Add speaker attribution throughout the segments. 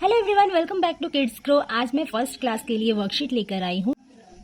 Speaker 1: Hello everyone, welcome back to kids grow. आज मैं first class के लिए वर्कशीट लेकर आई हूँ।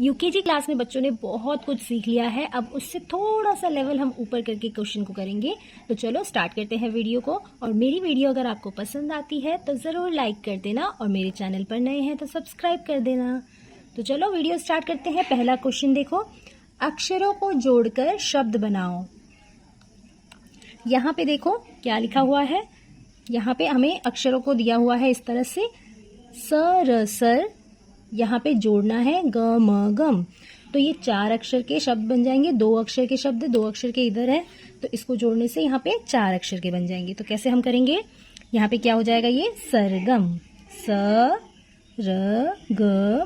Speaker 1: यूकेजी क्लास में बच्चों ने बहुत कुछ सीख लिया है, अब उससे थोड़ा सा लेवल हम ऊपर करके क्वेश्चन को करेंगे। तो चलो स्टार्ट करते हैं वीडियो को। और मेरी वीडियो अगर आपको पसंद आती है तो ज़रूर लाइक कर देना और मेरे चैनल पर नए हैं तो सब्सक्राइब कर देना। तो चलो वीडियो स्टार्ट करते हैं। पहला क्वेश्चन देखो, अक्षरों को जोड़कर शब्द बनाओ। यहाँ पे देखो क्या लिखा हुआ है। यहाँ पे हमें अक्षरों को दिया हुआ है इस तरह से, स र सर, यहाँ पे जोड़ना है ग म गम। तो ये 4 अक्षर के शब्द बन जाएंगे। 2 अक्षर के शब्द, 2 अक्षर के इधर है, तो इसको जोड़ने से यहाँ पे 4 अक्षर के बन जाएंगे। तो कैसे हम करेंगे, यहाँ पे क्या हो जाएगा, ये सरगम, स र ग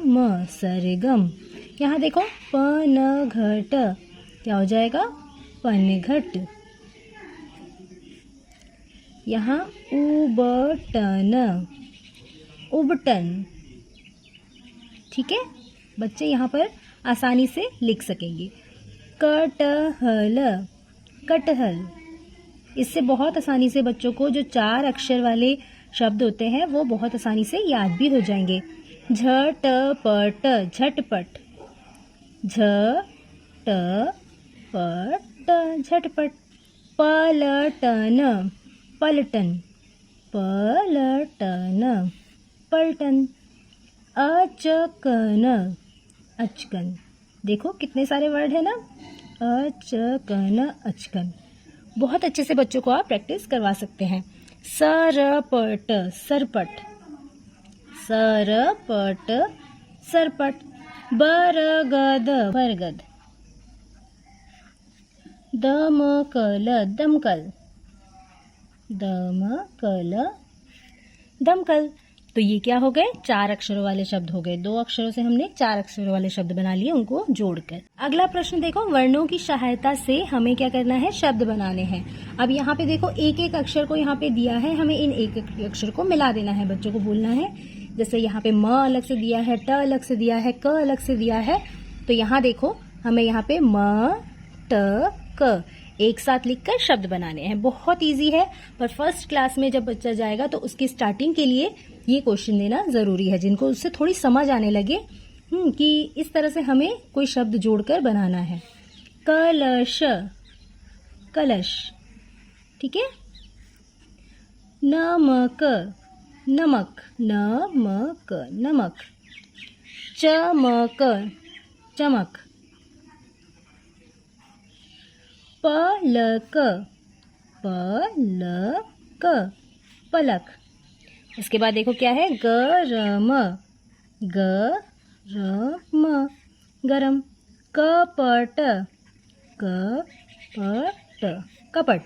Speaker 1: म, सरगम। यहाँ देखो प न घ ट, क्या हो जाएगा, पनघट। यहाँ उबटन, उबटन। ठीक है, बच्चे यहाँ पर आसानी से लिख सकेंगे। कटहल, कटहल। इससे बहुत आसानी से बच्चों को जो 4 अक्षर वाले शब्द होते हैं वो बहुत आसानी से याद भी हो जाएंगे। झटपट, झटपट, झटपट, झटपट। पलटन, पलटन, पलटन, पलटन। अचकन, अचकन। देखो कितने सारे वर्ड है ना, अचकन, अचकन। बहुत अच्छे से बच्चों को आप प्रैक्टिस करवा सकते हैं। सरपट, सरपट, सरपट, सरपट। बरगद, बरगद। दमकल, दमकल, दमकल, दमकल। तो ये क्या हो गए, 4 अक्षरों वाले शब्द हो गए। 2 अक्षरों से हमने 4 अक्षरों वाले शब्द बना लिए, उनको जोड़कर। अगला प्रश्न देखो, वर्णों की सहायता से हमें क्या करना है, शब्द बनाने हैं। अब यहाँ पे देखो एक एक अक्षर को यहाँ पे दिया है, हमें इन एक एक अक्षर को मिला देना है, बच्चों को बोलना है। जैसे यहाँ पे म अलग से दिया है, ट अलग से दिया है, क अलग से दिया है। तो यहाँ देखो हमें यहाँ पे म ट क एक साथ लिखकर शब्द बनाने हैं। बहुत इजी है, पर फर्स्ट क्लास में जब बच्चा जाएगा तो उसकी स्टार्टिंग के लिए ये क्वेश्चन देना जरूरी है, जिनको उससे थोड़ी समझ आने लगे कि इस तरह से हमें कोई शब्द जोड़कर बनाना है। कलश, कलश। ठीक है। नमक, नमक, नमक, नमक। चमक, चमक। पलक, पलक, पलक। उसके बाद देखो क्या है, गरम, गरम, गरम। कपट, कपट, कपट।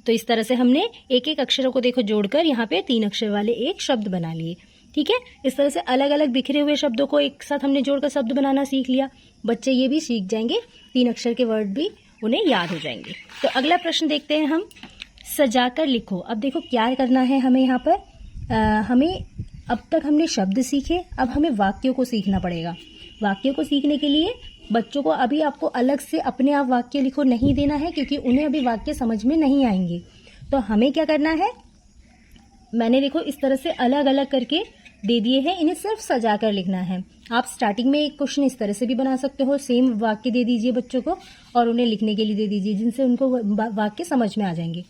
Speaker 1: तो इस तरह से हमने एक एक अक्षरों को देखो जोड़कर यहाँ पे 3 अक्षर वाले एक शब्द बना लिए। ठीक है, इस तरह से अलग अलग बिखरे हुए शब्दों को एक साथ हमने जोड़कर शब्द बनाना सीख लिया। बच्चे ये भी सीख जाएंगे, 3 अक्षर के वर्ड भी उन्हें याद हो जाएंगे। तो अगला प्रश्न देखते हैं हम, सजाकर लिखो। अब देखो क्या करना है हमें यहाँ पर, हमें अब तक हमने शब्द सीखे, अब हमें वाक्यों को सीखना पड़ेगा। वाक्यों को सीखने के लिए बच्चों को अभी आपको अलग से अपने आप वाक्य लिखो नहीं देना है, क्योंकि उन्हें अभी वाक्य समझ में नहीं आएंगे। तो हमें क्या करना है, मैंने देखो इस तरह से अलग अलग करके दे दिए हैं, इन्हें सिर्फ सजा कर लिखना है। आप स्टार्टिंग में एक क्वेश्चन इस तरह से भी बना सकते हो, सेम वाक्य दे दीजिए बच्चों को और उन्हें लिखने के लिए दे दीजिए, जिनसे उनको वाक्य समझ में आ जाएंगे।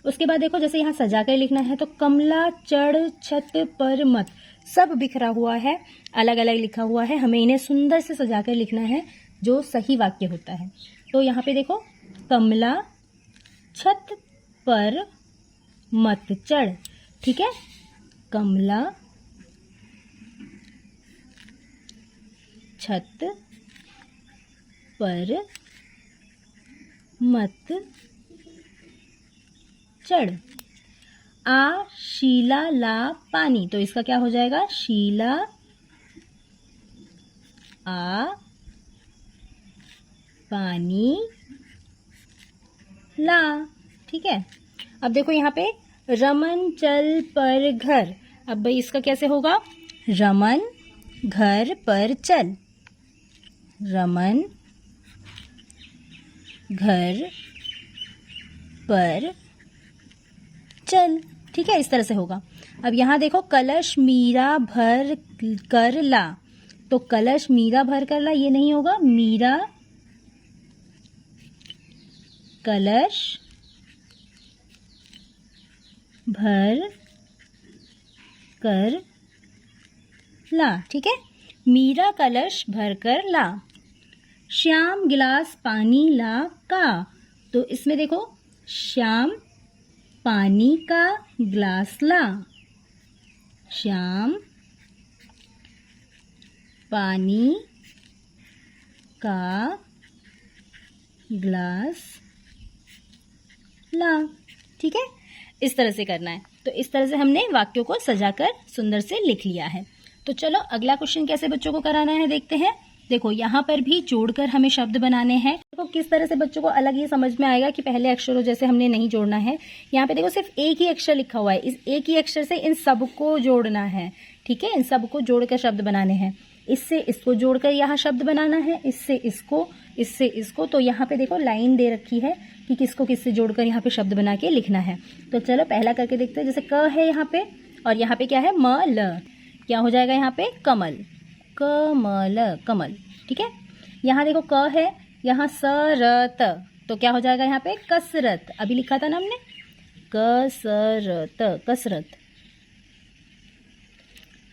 Speaker 1: उसके बाद देखो जैसे यहाँ सजा कर लिखना है, तो कमला चढ़ छत पर मत, सब बिखरा हुआ है, अलग अलग लिखा हुआ है, हमें इन्हें सुंदर से सजा कर लिखना है जो सही वाक्य होता है। तो यहाँ पे देखो, कमला छत पर मत चढ़। ठीक है, कमला छत पर मत चढ़। आ शीला ला पानी, तो इसका क्या हो जाएगा, शीला आ पानी ला। ठीक है, अब देखो यहाँ पे रमन चल पर घर। अब भाई इसका कैसे होगा, रमन घर पर चल, रमन घर पर चल। ठीक है, इस तरह से होगा। अब यहाँ देखो कलश मीरा भर कर ला, तो कलश मीरा भर कर ला ये नहीं होगा, मीरा कलश भर कर ला, ठीक है, मीरा कलश भर कर ला। श्याम गिलास पानी ला का, तो इसमें देखो श्याम पानी का गिलास ला, श्याम पानी का गिलास ला, ठीक है, इस तरह से करना है। तो इस तरह से हमने वाक्यों को सजाकर सुंदर से लिख लिया है। तो चलो अगला क्वेश्चन कैसे बच्चों को कराना है देखते हैं। देखो यहाँ पर भी जोड़कर हमें शब्द बनाने हैं। देखो किस तरह से बच्चों को अलग ये समझ में आएगा कि पहले अक्षरों जैसे हमने नहीं जोड़ना है। यहाँ पे देखो सिर्फ एक ही अक्षर लिखा हुआ है, इस एक ही अक्षर से इन सबको जोड़ना है, ठीक है, इन सबको जोड़कर शब्द बनाने हैं। इससे इसको जोड़कर यहाँ शब्द बनाना है, इससे इसको। तो यहाँ पे देखो लाइन दे रखी है कि किसको किससे जोड़कर यहाँ पे शब्द बना के लिखना है। तो चलो पहला करके देखते हैं। जैसे क है यहाँ पे और यहाँ पे क्या है म ल, क्या हो जाएगा यहाँ पे कमल, कमल, कमल, ठीक है। यहाँ देखो क है, यहाँ सरत, तो क्या हो जाएगा यहाँ पे कसरत, अभी लिखा था ना हमने, कसरत, कसरत।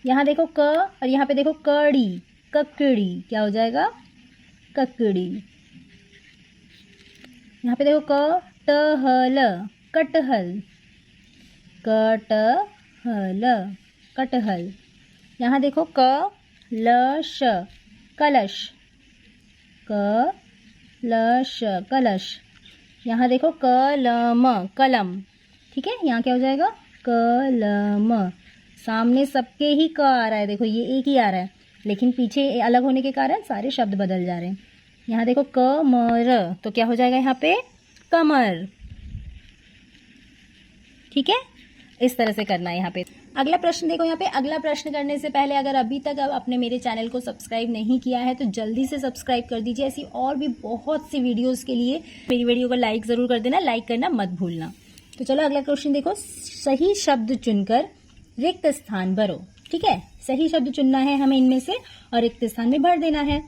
Speaker 1: यहाँ देखो क और यहाँ पे देखो कड़ी, ककड़ी, क्या हो जाएगा ककड़ी। यहाँ पे देखो कटहल, कटहल, कटहल, कटहल। यहाँ देखो कलश, कलश, कलश, कलश। यहाँ देखो कलम, कलम, ठीक है, यहाँ क्या हो जाएगा कलम। सामने सबके ही क आ रहा है, देखो ये एक ही आ रहा है, लेकिन पीछे अलग होने के कारण सारे शब्द बदल जा रहे हैं। यहाँ देखो कमर, तो क्या हो जाएगा यहाँ पे कमर, ठीक है, इस तरह से करना है यहाँ पे। अगला प्रश्न देखो, यहाँ पे अगला प्रश्न करने से पहले अगर अभी तक आपने मेरे चैनल को सब्सक्राइब नहीं किया है तो जल्दी से सब्सक्राइब कर दीजिए। ऐसी और भी बहुत सी वीडियोस के लिए मेरी वीडियो को लाइक ज़रूर कर देना, लाइक करना मत भूलना। तो चलो अगला क्वेश्चन देखो, सही शब्द चुनकर रिक्त स्थान भरो, ठीक है, सही शब्द चुनना है हमें इनमें से और रिक्त स्थान में भर देना है।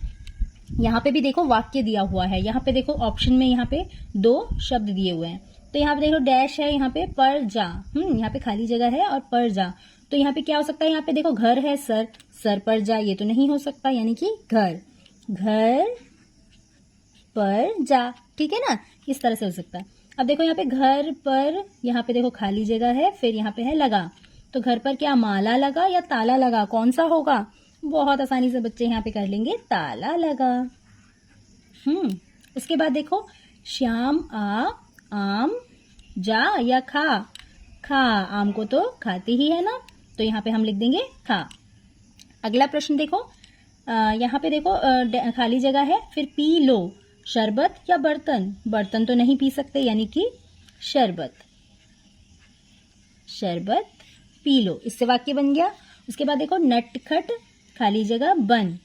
Speaker 1: यहाँ पे भी देखो वाक्य दिया हुआ है, यहाँ पे देखो ऑप्शन में यहाँ पे 2 शब्द दिए हुए हैं। तो यहाँ पे देखो डैश है, यहाँ पे पर जा, यहाँ पे खाली जगह है और पर जा। तो यहाँ पे क्या हो सकता है, यहाँ पे देखो घर है, सर, सर पर जा, ये तो नहीं हो सकता, यानी कि घर, घर पर जा, ठीक है ना, इस तरह से हो सकता है। अब देखो यहाँ पे घर पर, यहाँ पे देखो खाली जगह है, फिर यहाँ पे है लगा, तो घर पर क्या माला लगा या ताला लगा, कौन सा होगा, बहुत आसानी से बच्चे यहाँ पे कर लेंगे, ताला लगा। उसके बाद देखो श्याम आ, आम जा या खा, खा, आम को तो खाते ही है ना, तो यहाँ पे हम लिख देंगे खा। अगला प्रश्न देखो, यहाँ पे देखो खाली जगह है, फिर पी लो, शरबत या बर्तन, बर्तन तो नहीं पी सकते, यानी कि शरबत, शरबत पी लो, इससे वाक्य बन गया। उसके बाद देखो नटखट, खाली जगह बन,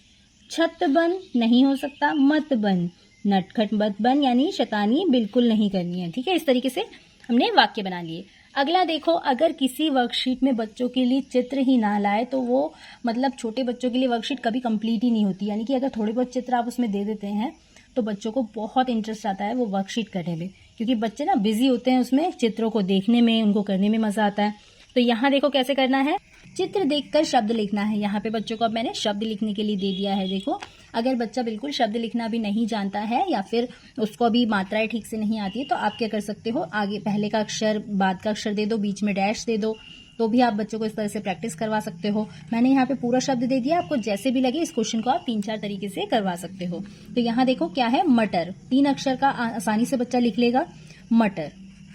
Speaker 1: छत बन नहीं हो सकता, मत बन, नटखट मत बन, यानी शैतानी बिल्कुल नहीं करनी है, ठीक है, इस तरीके से हमने वाक्य बना लिए। अगला देखो, अगर किसी वर्कशीट में बच्चों के लिए चित्र ही ना लाए तो वो मतलब छोटे बच्चों के लिए वर्कशीट कभी कंप्लीट ही नहीं होती, यानी कि अगर थोड़े बहुत चित्र आप उसमें दे देते हैं तो बच्चों को बहुत इंटरेस्ट आता है वो वर्कशीट करने में, क्योंकि बच्चे ना बिजी होते हैं उसमें, चित्रों को देखने में, उनको करने में मजा आता है। तो यहाँ देखो कैसे करना है, चित्र देखकर शब्द लिखना है। यहाँ पे बच्चों को अब मैंने शब्द लिखने के लिए दे दिया है। देखो अगर बच्चा बिल्कुल शब्द लिखना भी नहीं जानता है या फिर उसको अभी मात्राएं ठीक से नहीं आती है तो आप क्या कर सकते हो, आगे पहले का अक्षर बाद का अक्षर दे दो, बीच में डैश दे दो, तो भी आप बच्चों को इस तरह से प्रैक्टिस करवा सकते हो। मैंने यहाँ पे पूरा शब्द दे दिया, आपको जैसे भी लगे इस क्वेश्चन को आप 3-4 तरीके से करवा सकते हो। तो यहाँ देखो क्या है, मटर, 3 अक्षर का आसानी से बच्चा लिख लेगा, मटर,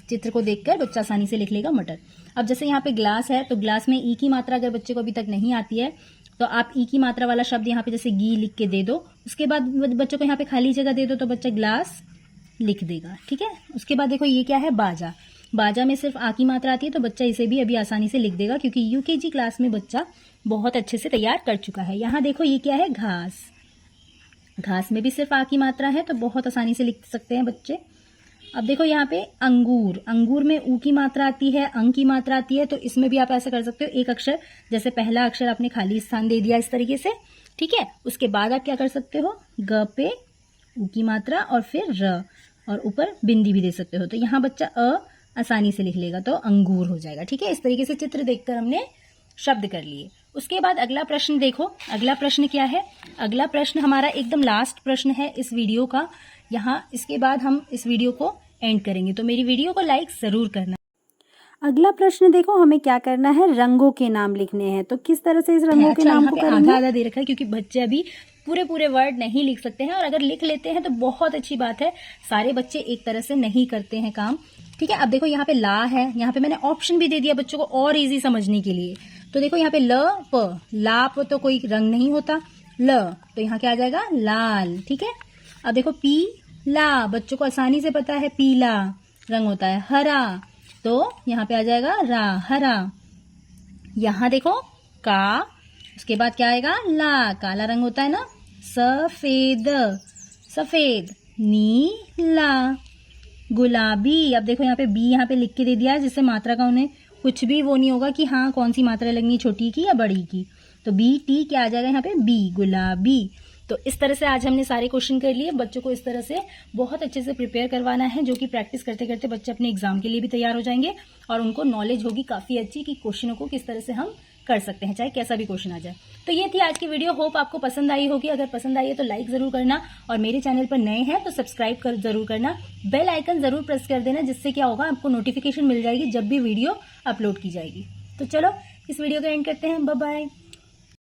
Speaker 1: चित्र को देखकर बच्चा आसानी से लिख लेगा मटर। अब जैसे यहाँ पे ग्लास है तो ग्लास में ई की मात्रा अगर बच्चे को अभी तक नहीं आती है तो आप ई की मात्रा वाला शब्द यहाँ पे जैसे गी लिख के दे दो, उसके बाद बच्चों को यहाँ पे खाली जगह दे दो तो बच्चा ग्लास लिख देगा, ठीक है। उसके बाद देखो ये क्या है, बाजा, बाजा में सिर्फ आ की मात्रा आती है तो बच्चा इसे भी अभी आसानी से लिख देगा क्योंकि यूकेजी क्लास में बच्चा बहुत अच्छे से तैयार कर चुका है। यहाँ देखो ये क्या है, घास, घास में भी सिर्फ आ की मात्रा है तो बहुत आसानी से लिख सकते हैं बच्चे। अब देखो यहाँ पे अंगूर, अंगूर में ऊ की मात्रा आती है, अंग की मात्रा आती है, तो इसमें भी आप ऐसा कर सकते हो, एक अक्षर जैसे पहला अक्षर आपने खाली स्थान दे दिया इस तरीके से, ठीक है। उसके बाद आप क्या कर सकते हो, ग पे ऊ की मात्रा और फिर र, और ऊपर बिंदी भी दे सकते हो, तो यहाँ बच्चा अ आसानी से लिख लेगा, तो अंगूर हो जाएगा, ठीक है। इस तरीके से चित्र देखकर हमने शब्द कर लिए। उसके बाद अगला प्रश्न देखो, अगला प्रश्न क्या है, अगला प्रश्न हमारा एकदम लास्ट प्रश्न है इस वीडियो का। यहाँ इसके बाद हम इस वीडियो को एंड करेंगे, तो मेरी वीडियो को लाइक जरूर करना। अगला प्रश्न देखो, हमें क्या करना है, रंगों के नाम लिखने हैं। तो किस तरह से इस रंगों के नाम को करेंगे, आधा दे रखा है क्योंकि बच्चे अभी पूरे पूरे वर्ड नहीं लिख सकते हैं, और अगर लिख लेते हैं तो बहुत अच्छी बात है, सारे बच्चे एक तरह से नहीं करते हैं काम, ठीक है। अब देखो यहाँ पे ला है, यहाँ पे मैंने ऑप्शन भी दे दिया बच्चों को और इजी समझने के लिए। तो देखो यहाँ पे ल प, ला प तो कोई रंग नहीं होता, ल तो यहाँ क्या आ जाएगा, लाल, ठीक है। अब देखो पी ला, बच्चों को आसानी से पता है पीला रंग होता है, हरा तो यहाँ पे आ जाएगा रा, हरा। यहाँ देखो का, उसके बाद क्या आएगा, ला, काला रंग होता है ना, सफेद, सफेद, नीला, गुलाबी। अब देखो यहाँ पे बी यहाँ पे लिख के दे दिया है, जिससे मात्रा का उन्हें कुछ भी वो नहीं होगा कि हाँ कौन सी मात्रा लगनी है, छोटी की या बड़ी की, तो बी टी क्या आ जाएगा यहाँ पे, बी, गुलाबी। तो इस तरह से आज हमने सारे क्वेश्चन कर लिए। बच्चों को इस तरह से बहुत अच्छे से प्रिपेयर करवाना है, जो कि प्रैक्टिस करते करते बच्चे अपने एग्जाम के लिए भी तैयार हो जाएंगे, और उनको नॉलेज होगी काफ़ी अच्छी कि क्वेश्चनों को किस तरह से हम कर सकते हैं, चाहे कैसा भी क्वेश्चन आ जाए। तो ये थी आज की वीडियो, होप आपको पसंद आई होगी। अगर पसंद आई है तो लाइक जरूर करना, और मेरे चैनल पर नए हैं तो सब्सक्राइब कर जरूर करना, बेल आइकन जरूर प्रेस कर देना, जिससे क्या होगा, आपको नोटिफिकेशन मिल जाएगी जब भी वीडियो अपलोड की जाएगी। तो चलो इस वीडियो का एंड करते हैं, बाय बाय।